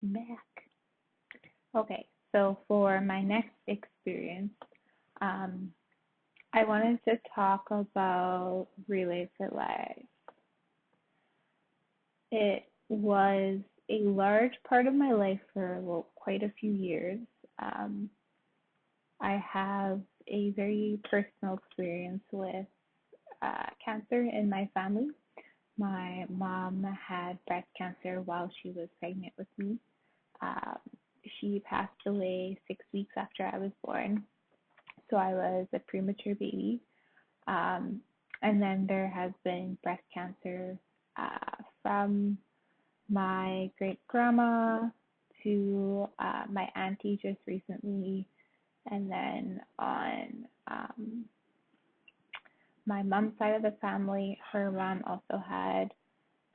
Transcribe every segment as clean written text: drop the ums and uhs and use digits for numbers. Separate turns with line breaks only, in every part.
Back. Okay, so for my next experience, um, I wanted to talk about Relay for Life. It was a large part of my life for well, quite a few years. Um, I have a very personal experience with cancer in my family. My mom had breast cancer while she was pregnant with me. Um, she passed away 6 weeks after I was born, so I was a premature baby. Um, and then there has been breast cancer from my great grandma to my auntie just recently, and then on my mom's side of the family, her mom also had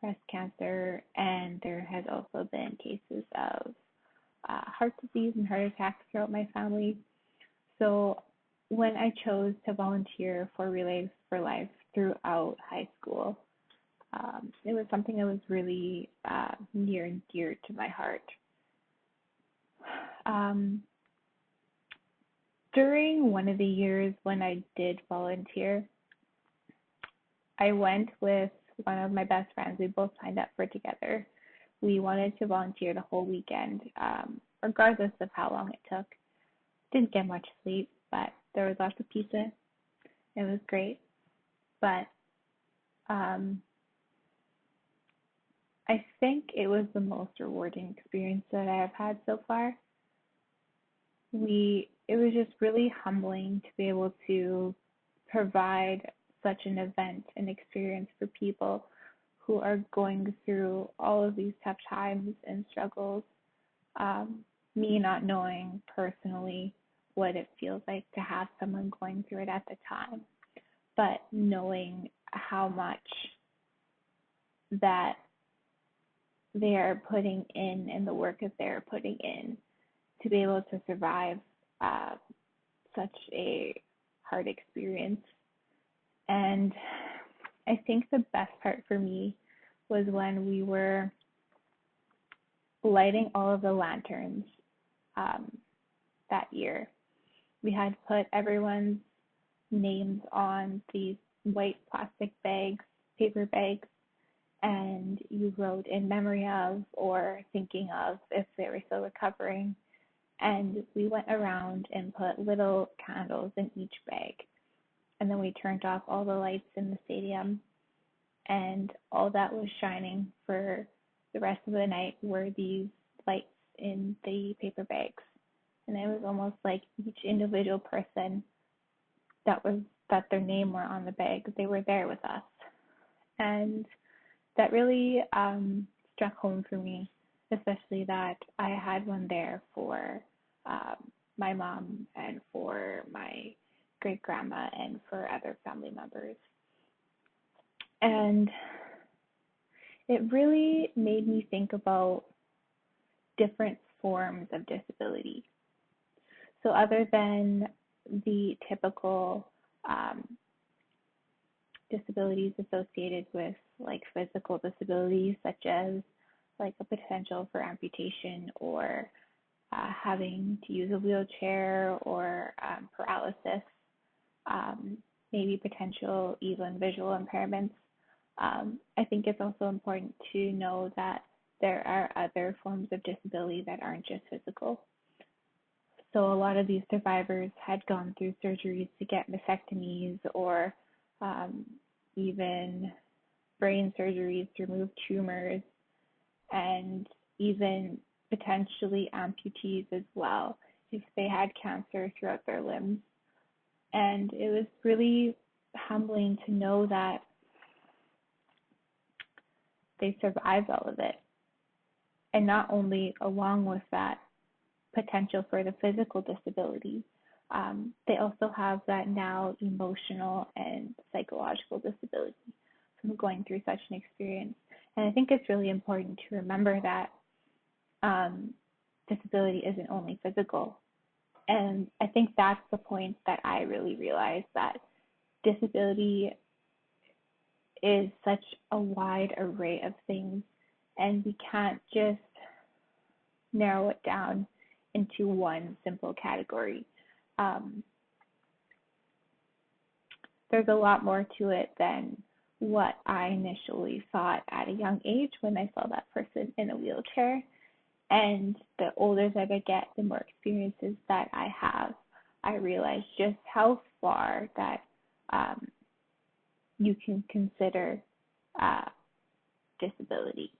breast cancer, and there has also been cases of heart disease and heart attacks throughout my family. So when I chose to volunteer for Relays for Life throughout high school, it was something that was really near and dear to my heart. Um, during one of the years when I did volunteer, I went with one of my best friends. We both signed up for together. We wanted to volunteer the whole weekend, regardless of how long it took. Didn't get much sleep, but there was lots of pizza. It was great. But um, I think it was the most rewarding experience that I have had so far. It was just really humbling to be able to provide such an event and experience for people who are going through all of these tough times and struggles. Um, me not knowing personally what it feels like to have someone going through it at the time, but knowing how much that they are putting in and the work that they're putting in to be able to survive uh, such a hard experience. And I think the best part for me was when we were lighting all of the lanterns um, that year. We had put everyone's names on these white plastic bags, paper bags, and you wrote in memory of or thinking of if they were still recovering. And we went around and put little candles in each bag. And then we turned off all the lights in the stadium, and all that was shining for the rest of the night were these lights in the paper bags. And it was almost like each individual person that their name were on the bag, they were there with us. And that really struck home for me, especially that I had one there for um, my mom and for my great grandma and for other family members. And it really made me think about different forms of disability. So, other than the typical um, disabilities associated with like physical disabilities, such as like a potential for amputation or having to use a wheelchair or paralysis, um, maybe potential even visual impairments. I think it's also important to know that there are other forms of disability that aren't just physical. So a lot of these survivors had gone through surgeries to get mastectomies or um, even brain surgeries to remove tumors and even potentially amputees as well if they had cancer throughout their limbs. And it was really humbling to know that they survived all of it. And not only along with that potential for the physical disability, they also have that now emotional and psychological disability from going through such an experience. And I think it's really important to remember that um, disability isn't only physical. And I think that's the point that I really realized that disability is such a wide array of things, and we can't just narrow it down into one simple category. Um, there's a lot more to it than what I initially thought at a young age when I saw that person in a wheelchair. And the older that I get, the more experiences that I have, I realize just how far that you can consider uh, disability.